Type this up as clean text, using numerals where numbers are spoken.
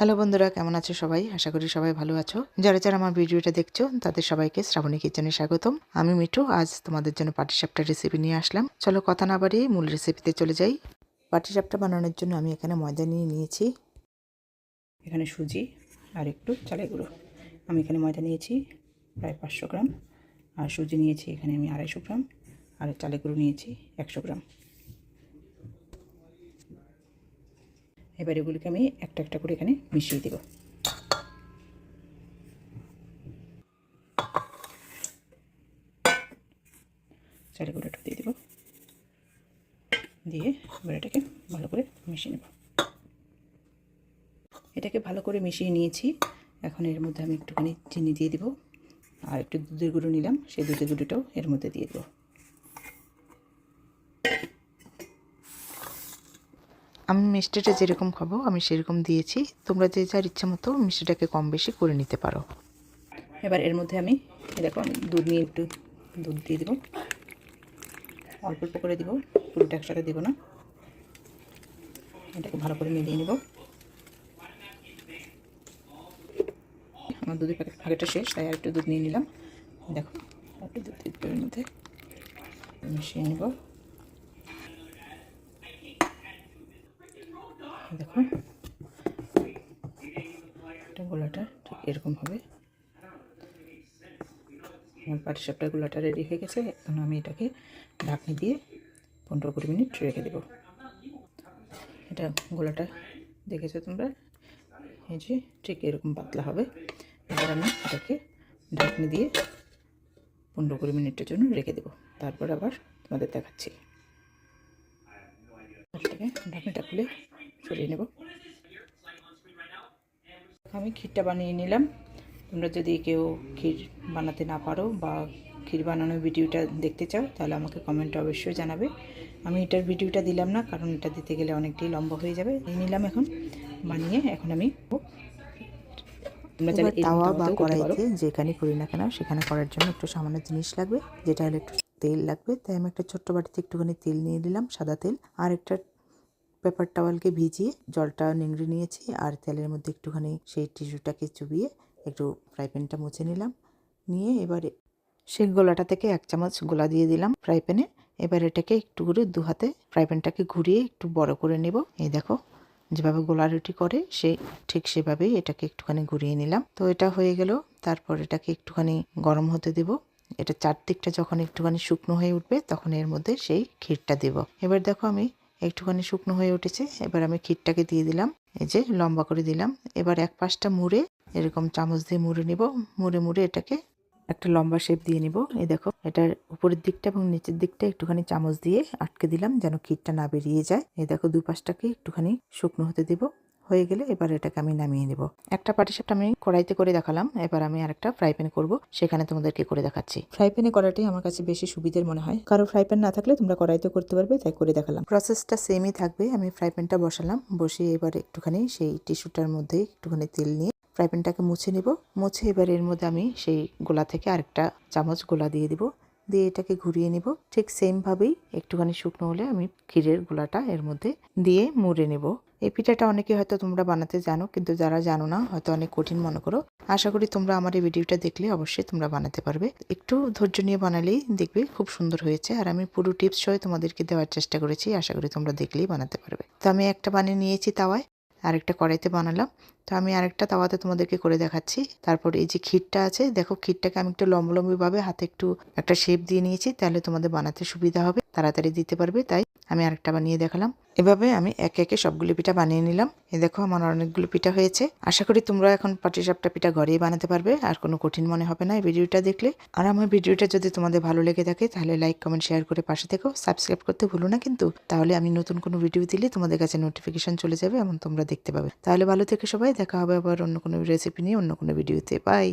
Hello বন্ধুরা, কেমন আছো সবাই? আশা করি সবাই ভালো আছো। যারা যারা আমার ভিডিওটা দেখছো তাদের সবাইকে শ্রাবণী কিচেনে স্বাগতম। আমি মিঠু। আজ তোমাদের জন্য পাটিসাপটা রেসিপি নিয়ে আসলাম। চলো কথা না বাড়িয়ে মূল রেসিপিতে চলে যাই। পাটিসাপটা বানানোর জন্য আমি এখানে ময়দা নিয়ে নিয়েছি, এখানে সুজি আর একটু চালের গুঁড়ো। আমি এখানে ময়দা নিয়েছি প্রায় 500 গ্রাম, আর সুজি নিয়েছি এখানে আমি 250 গ্রাম, আর চালের গুঁড়ো নিয়েছি 100 গ্রাম। এবার এগুলিকে আমি একটা একটা করে এখানে মিশিয়ে দেবো। চালের গুঁড়োটা দিয়ে দেবো, দিয়ে এবার এটাকে ভালো করে মিশিয়ে নেব। এটাকে ভালো করে মিশিয়ে নিয়েছি। এখন এর মধ্যে আমি একটুখানি চিনি দিয়ে দেবো, আর একটু দুধের গুঁড়ো নিলাম, সেই দুধের গুঁড়োটাও এর মধ্যে দিয়ে দেবো। আমি মিষ্টিটা যেরকম খাবো আমি সেরকম দিয়েছি, তোমরা যে যার ইচ্ছা মতো মিষ্টিটাকে কম বেশি করে নিতে পারো। এবার এর মধ্যে আমি দেখো আমি দুধ নিয়ে একটু দুধ দিয়ে দেবো, অল্প অল্প করে দেবো, পুরোটা একসাথে দেবো না। এটাকে ভালো করে মিলিয়ে নেব। আমার দুধের প্যাকেটটা শেষ, তাই আর একটু দুধ নিয়ে নিলাম। দেখো একটু দুধ এর মধ্যে মিশিয়ে নেব। দেখো এটা গোলাটা ঠিক এরকম হবে। আমার পাটিসাপটার গোলাটা রেডি হয়ে গেছে। এখন আমি এটাকে ঢাকনি দিয়ে 15-20 মিনিট রেখে দেবো। এটা গোলাটা দেখেছো তোমরা, এই যে ঠিক এরকম পাতলা হবে। এবার আমি এটাকে ঢাকনি দিয়ে 15-20 মিনিটের জন্য রেখে দেবো, তারপর আবার তোমাদের দেখাচ্ছি। ঢাকনিটা খুলে সরিয়ে নেব। আমি ক্ষীরটা বানিয়ে নিলাম। তোমরা যদি কেউ ক্ষীর বানাতে না পারো বা ক্ষীর বানানোর ভিডিওটা দেখতে চাও তাহলে আমাকে কমেন্টে অবশ্যই জানাবে। আমি এটার ভিডিওটা দিলাম না, কারণ এটা দিতে গেলে অনেকটাই লম্বা হয়ে যাবে। নিলাম এখন বানিয়ে। এখন আমি তাওয়া বা কড়াইতে যেখানে করি না কেন সেখানে করার জন্য একটু সামান্য জিনিস লাগবে, যেটা হলো একটু তেল লাগবে। তাই আমি একটা ছোট্ট বাটিতে একটুখানি তেল নিয়ে নিলাম, সাদা তেল। আর একটা পেপার টাওয়ালকে ভিজিয়ে জলটা নিংড়ে নিয়েছি, আর তেলের মধ্যে একটুখানি সেই টিস্যুটাকে চুবিয়ে একটু ফ্রাই প্যানটা মুছে নিলাম। নিয়ে এবারে সেই গোলাটা থেকে 1 চামচ গোলা দিয়ে দিলাম ফ্রাই প্যানে। এবার এটাকে একটু করে 2 হাতে ফ্রাই প্যানটাকে ঘুরিয়ে একটু বড় করে নেব। এই দেখো যেভাবে গোলা রুটি করে ঠিক সেভাবেই এটাকে একটুখানি ঘুরিয়ে নিলাম। তো এটা হয়ে গেল। তারপর এটাকে একটুখানি গরম হতে দেব। এটা চারদিকটা যখন একটুখানি শুকনো হয়ে উঠবে তখন এর মধ্যে সেই ক্ষীরটা দেব। এবার দেখো আমি একটুখানি শুকনো হয়ে উঠেছে। এবার আমি ক্ষীরটাকে দিয়ে দিলাম, এই যে লম্বা করে দিলাম। এবার এক পাশটা মুড়ে এরকম চামচ দিয়ে মুড়ে নিব। মুড়ে এটাকে একটা লম্বা শেপ দিয়ে নিব। এই দেখো এটার উপরের দিকটা এবং নিচের দিকটা একটুখানি চামচ দিয়ে আটকে দিলাম যেন ক্ষীরটা না বেরিয়ে যায়। এই দেখো দুপাশটাকে একটুখানি শুকনো হতে দেব। হয়ে গেলে এবার এটাকে আমি নামিয়ে নেব। একটা পাটিসাপটা আমি কড়াইতে করে দেখালাম, এবার আমি আরেকটা ফ্রাই প্যান করব, সেখানে তোমাদেরকে করে দেখাচ্ছি। ফ্রাই প্যানে করাটাই আমার কাছে বেশি সুবিধার মনে হয়। কারো ফ্রাই প্যান না থাকলে তোমরা কড়াইতে করতে পারবে, তাই করে দেখালাম। প্রসেসটা সেমই থাকবে। আমি ফ্রাই প্যানটা বসালাম, বসিয়ে এবার একটুখানি সেই টিস্যুটার মধ্যে একটুখানি তেল নিয়ে ফ্রাই প্যানটাকে মুছে নেব। মুছে এবার এর মধ্যে আমি সেই গোলা থেকে আরেকটা চামচ গোলা দিয়ে দিব, দিয়ে এটাকে ঘুরিয়ে নেব। ঠিক সেমভাবেই একটুখানি শুকনো হলে আমি ক্ষীরের গোলাটা এর মধ্যে দিয়ে মুড়ে নেব। এই পিঠাটা অনেকে হয়তো তোমরা বানাতে জানো, কিন্তু যারা জানো না হয়তো অনেক কঠিন মনে করো। আশা করি তোমরা আমার এই ভিডিওটা দেখলে অবশ্যই তোমরা বানাতে পারবে। একটু ধৈর্য নিয়ে বানালেই দেখবে খুব সুন্দর হয়েছে। আর আমি পুরো টিপস সহ তোমাদেরকে দেওয়ার চেষ্টা করেছি, আশা করি তোমরা দেখলেই বানাতে পারবে। তো আমি একটা বানিয়ে নিয়েছি তাওয়ায়, আরেকটা কড়াইতে বানালাম। তো আমি আরেকটা তাওয়াতে তোমাদেরকে করে দেখাচ্ছি। তারপর এই যে ক্ষীরটা আছে, দেখো ক্ষীরটাকে আমি একটু লম্বলম্বিভাবে হাতে একটু একটা শেপ দিয়ে নিয়েছি, তাহলে তোমাদের বানাতে সুবিধা হবে, তাড়াতাড়ি দিতে পারবে। তাই আমি আরেকটা বানিয়ে দেখালাম। এভাবে আমি একে একে সবগুলো পিঠা বানিয়ে নিলাম। এই দেখো আমার অনেকগুলো পিঠা হয়েছে। আশা করি তোমরা এখন পাটিসাপটা পিঠা ঘরেই বানাতে পারবে, আর কোনো কঠিন মনে হবে না এই ভিডিওটা দেখলে। আর আমার ভিডিওটা যদি তোমাদের ভালো লেগে থাকে তাহলে লাইক কমেন্ট শেয়ার করে পাশে থেকো। সাবস্ক্রাইব করতে ভুলো না কিন্তু, তাহলে আমি নতুন কোনো ভিডিও দিলে তোমাদের কাছে নোটিফিকেশন চলে যাবে এবং তোমরা দেখতে পাবে। তাহলে ভালো থেকে সবাই, দেখা হবে আবার অন্য কোনো রেসিপি নিয়ে অন্য কোনো ভিডিওতে। বাই।